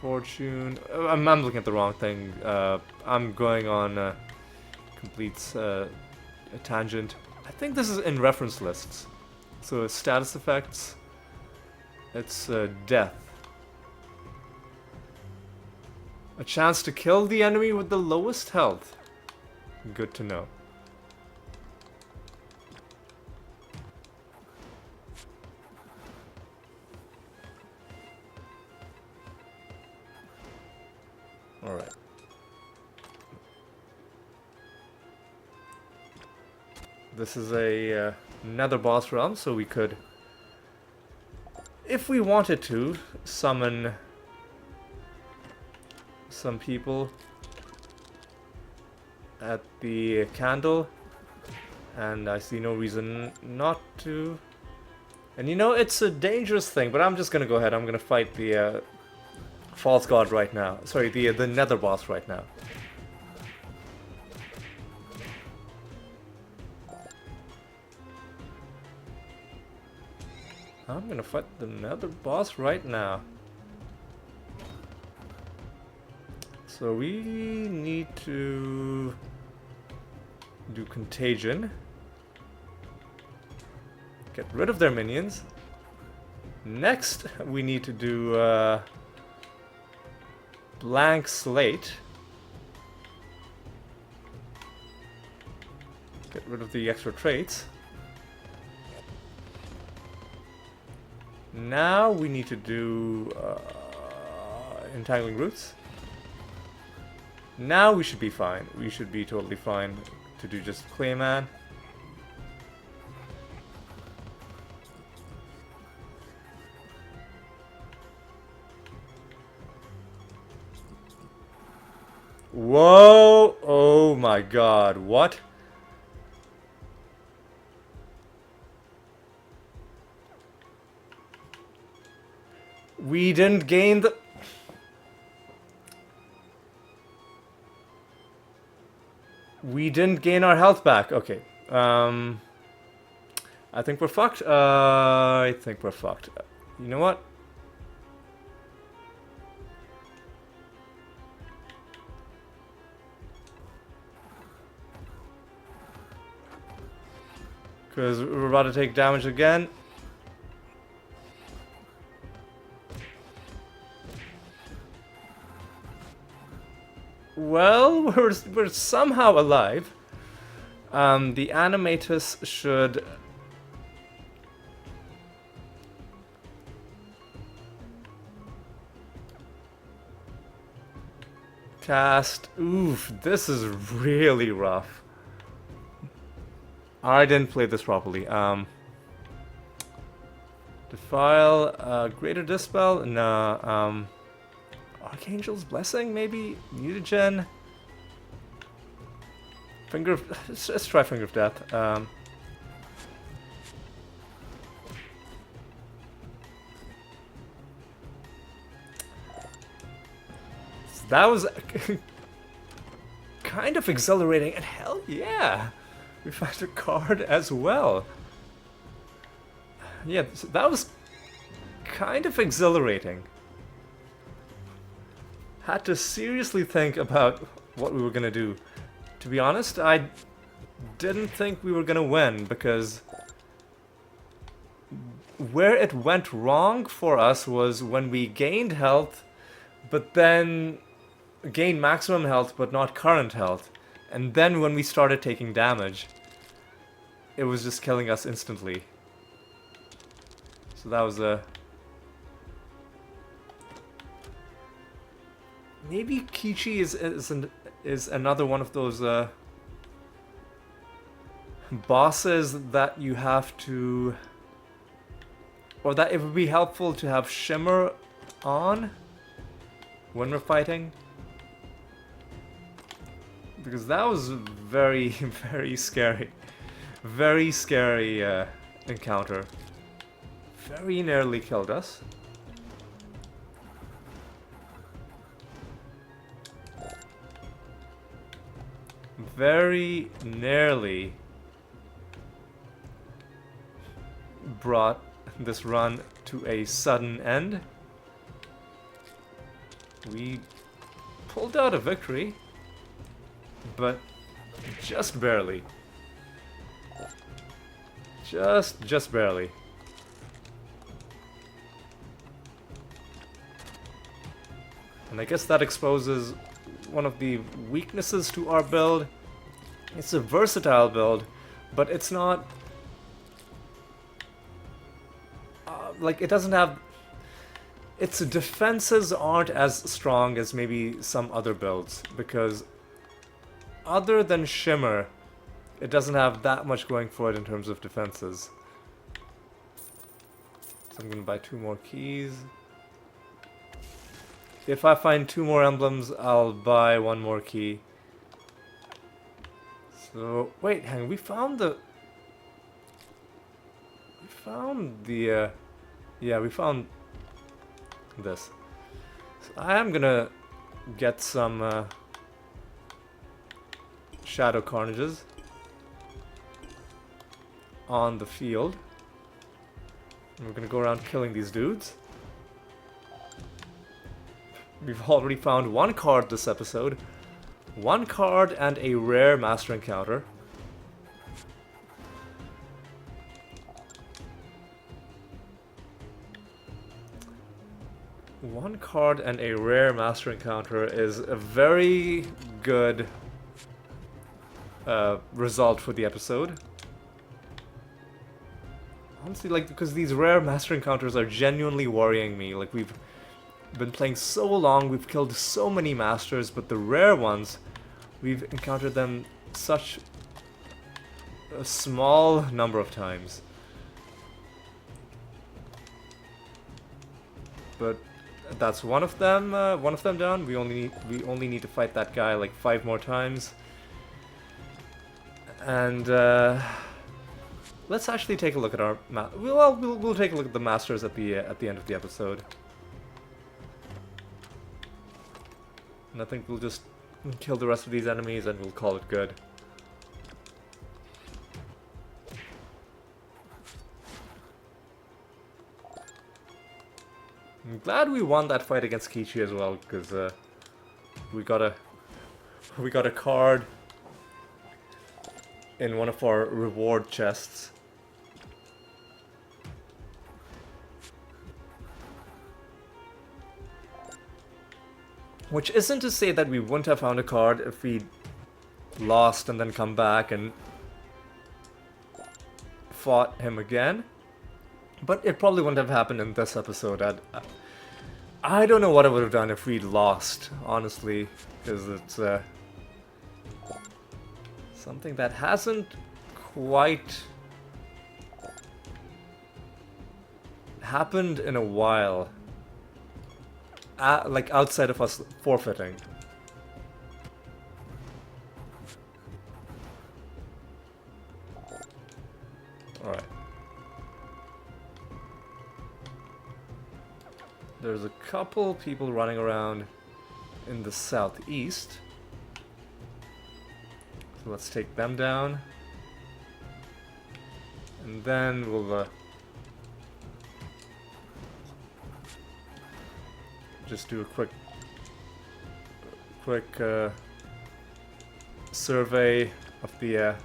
[SPEAKER 1] Fortune. I'm looking at the wrong thing. I'm going on complete a tangent. I think this is in reference lists. So status effects. It's death. A chance to kill the enemy with the lowest health. Good to know. Alright. This is a nether boss realm, so we could, if we wanted to, summon some people at the candle, and I see no reason not to. And you know, it's a dangerous thing, but I'm just gonna go ahead. I'm gonna fight the false god right now. Sorry, the nether boss right now. I'm gonna fight the nether boss right now. So we need to do contagion. Get rid of their minions. Next, we need to do blank slate. Get rid of the extra traits. Now we need to do entangling roots. Now we should be fine. We should be totally fine to do just Clayman. Whoa! Oh my god, what? We didn't gain the... We didn't gain our health back. Okay. I think we're fucked. I think we're fucked. You know what? Because we're about to take damage again. Well, we're somehow alive. The animatus should... cast... Oof, this is really rough. I didn't play this properly. Defile, Greater Dispel? No, Archangel's Blessing, maybe? Mutagen? Finger of... Let's try Finger of Death. So that was kind of exhilarating, and hell yeah! We found a card as well. Yeah, so that was kind of exhilarating. Had to seriously think about what we were gonna do. To be honest, I didn't think we were gonna win, because where it went wrong for us was when we gained health, but then gained maximum health but not current health. And then when we started taking damage, it was just killing us instantly. So that was a... Maybe Kichi is another one of those bosses that you have to... Or that it would be helpful to have Shimmer on when we're fighting. Because that was very, very scary. Very scary encounter. Very nearly killed us. Very nearly brought this run to a sudden end. We pulled out a victory, but just barely. Just barely. And I guess that exposes one of the weaknesses to our build. It's a versatile build, but it's not... like, it doesn't have... Its defenses aren't as strong as maybe some other builds, because other than Shimmer, it doesn't have that much going for it in terms of defenses. So I'm gonna buy 2 more keys. If I find 2 more emblems, I'll buy 1 more key. So, wait, hang on, we found the... yeah, we found this. So I am gonna get some Shadow Carnages on the field. And we're gonna go around killing these dudes. We've already found 1 card this episode. 1 card and a rare master encounter. One card and a rare master encounter is a very good result for the episode. Honestly, like, because these rare master encounters are genuinely worrying me. Like, we've been playing so long, we've killed so many masters, but the rare ones, we've encountered them such a small number of times. But that's one of them down. We only need to fight that guy like 5 more times. And let's actually take a look at our we'll take a look at the masters at the end of the episode. And I think we'll just kill the rest of these enemies and we'll call it good. I'm glad we won that fight against Kichi as well, because we got a card in one of our reward chests. Which isn't to say that we wouldn't have found a card if we lost and then come back and fought him again. But it probably wouldn't have happened in this episode. I don't know what I would have done if we'd lost, honestly, because it's something that hasn't quite happened in a while. Like, outside of us forfeiting. Alright. There's a couple people running around in the southeast. So let's take them down. And then we'll just do a quick survey of the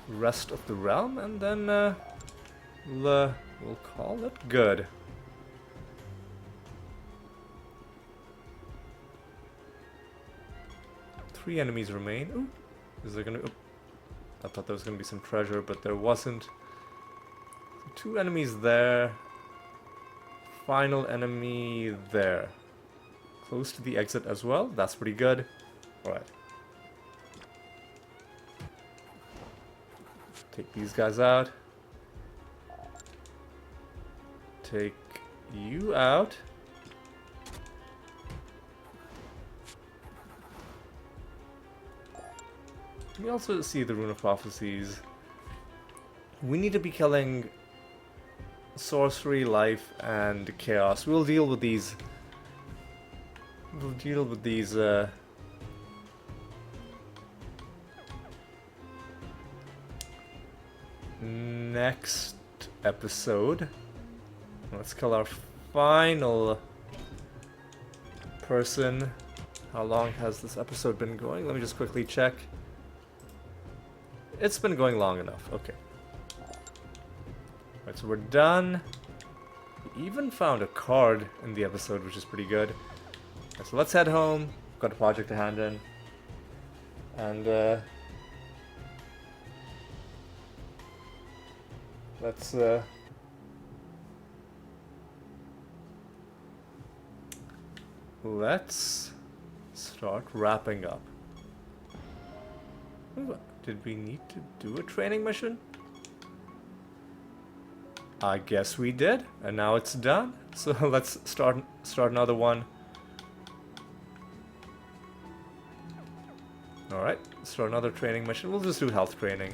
[SPEAKER 1] rest of the realm, and then we'll call it good. Three enemies remain. Ooh, is there gonna? I thought there was gonna be some treasure, but there wasn't. So two enemies there. Final enemy there. Close to the exit as well. That's pretty good. Alright. Take these guys out. Take you out. We also see the Rune of Prophecies. We need to be killing sorcery, life, and chaos. We'll deal with these. We'll deal with these. Next episode. Let's kill our final person. How long has this episode been going? Let me just quickly check. It's been going long enough. Okay. Alright, so we're done. We even found a card in the episode, which is pretty good. Right, so let's head home. We've got a project to hand in. And let's start wrapping up. Ooh, did we need to do a training mission? I guess we did, and now it's done. So let's start another one. Alright, start another training mission. We'll just do health training.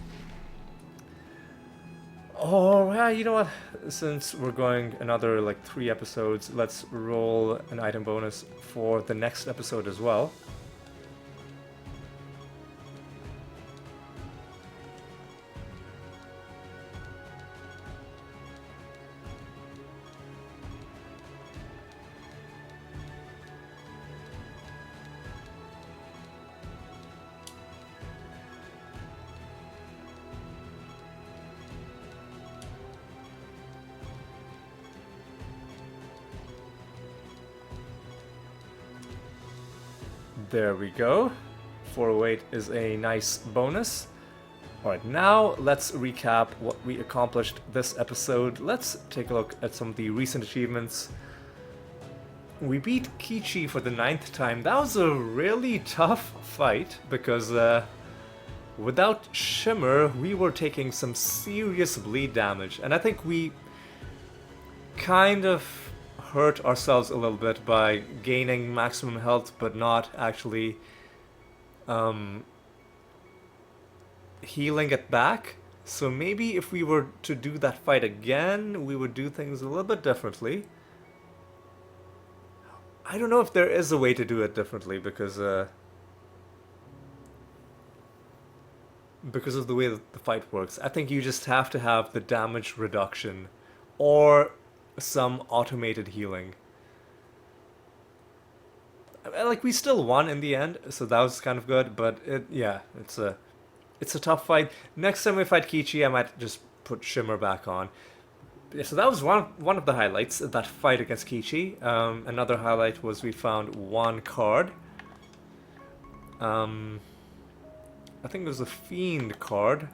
[SPEAKER 1] Alright, you know what? Since we're going another like 3 episodes, let's roll an item bonus for the next episode as well. There we go. 408 is a nice bonus. Alright, now let's recap what we accomplished this episode. Let's take a look at some of the recent achievements. We beat Kichi for the 9th time. That was a really tough fight because without Shimmer, we were taking some serious bleed damage. And I think we kind of hurt ourselves a little bit by gaining maximum health but not actually healing it back. So maybe if we were to do that fight again, we would do things a little bit differently. I don't know if there is a way to do it differently because of the way that the fight works. I think you just have to have the damage reduction or some automated healing. Like, we still won in the end, so that was kind of good, but it's a tough fight. Next time we fight Kichi, I might just put Shimmer back on. Yeah, so that was one of the highlights, that fight against Kichi. Another highlight was we found one card. I think it was a Fiend card.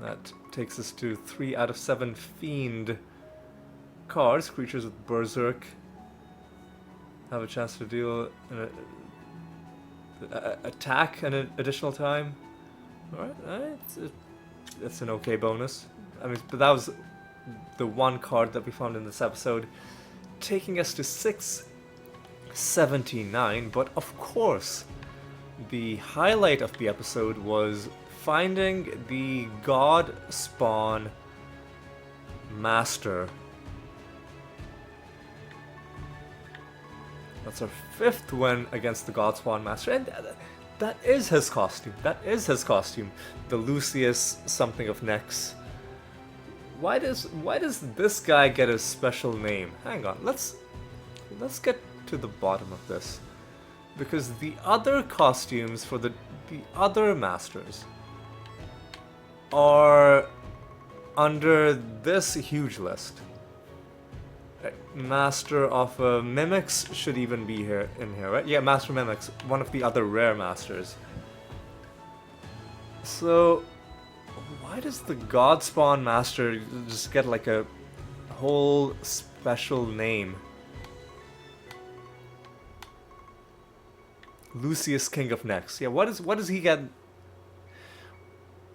[SPEAKER 1] That takes us to 3 out of 7 Fiend cards. Creatures with Berserk have a chance to deal an attack an additional time. Alright, it's an okay bonus. I mean, but that was the one card that we found in this episode, taking us to 679. But of course, the highlight of the episode was finding the Godspawn Master. That's our 5th win against the Godspawn Master, and that is his costume. That is his costume. The Lucius something of Nex. Why does this guy get a special name? Hang on, let's get to the bottom of this, because the other costumes for the other masters are under this huge list. Master of Mimics should even be in here, right? Yeah, Master Mimics, one of the other rare masters. So, why does the Godspawn Master just get like a whole special name? Lucius, King of Nex. Yeah, what does he get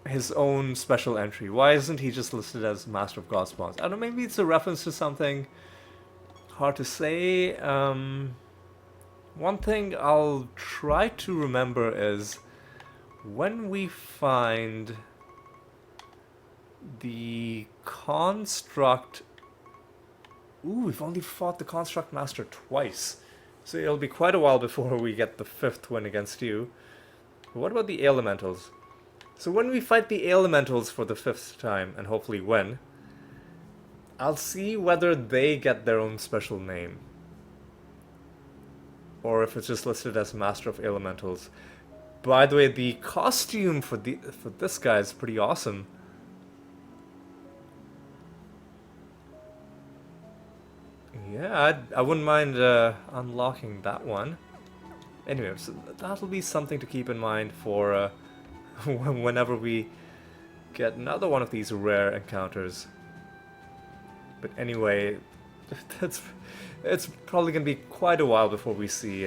[SPEAKER 1] his own special entry? Why isn't he just listed as Master of Godspawns? I don't know, maybe it's a reference to something. Hard to say. One thing I'll try to remember is when we find the construct. Ooh, we've only fought the construct master twice, so it'll be quite a while before we get the 5th win against you. What about the elementals? So when we fight the elementals for the 5th time and hopefully win, I'll see whether they get their own special name, or if it's just listed as Master of Elementals. By the way, the costume for this guy is pretty awesome. Yeah, I wouldn't mind unlocking that one. Anyway, so that'll be something to keep in mind for whenever we get another one of these rare encounters. But anyway, it's probably going to be quite a while before we see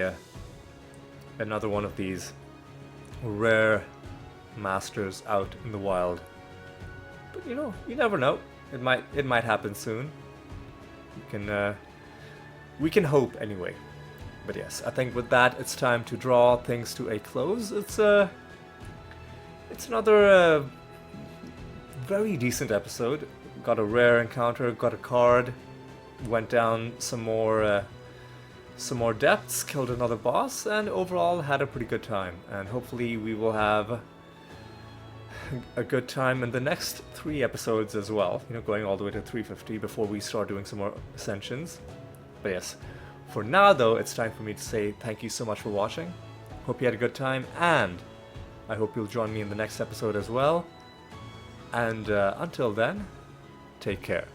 [SPEAKER 1] another one of these rare masters out in the wild. But you know, you never know. It might happen soon. We can hope anyway. But yes, I think with that, it's time to draw things to a close. It's another very decent episode. Got a rare encounter, got a card, went down some more depths, killed another boss, and overall had a pretty good time. And hopefully we will have a good time in the next 3 episodes as well, you know, going all the way to 350 before we start doing some more Ascensions. But yes, for now though, it's time for me to say thank you so much for watching. Hope you had a good time, and I hope you'll join me in the next episode as well. And until then, take care.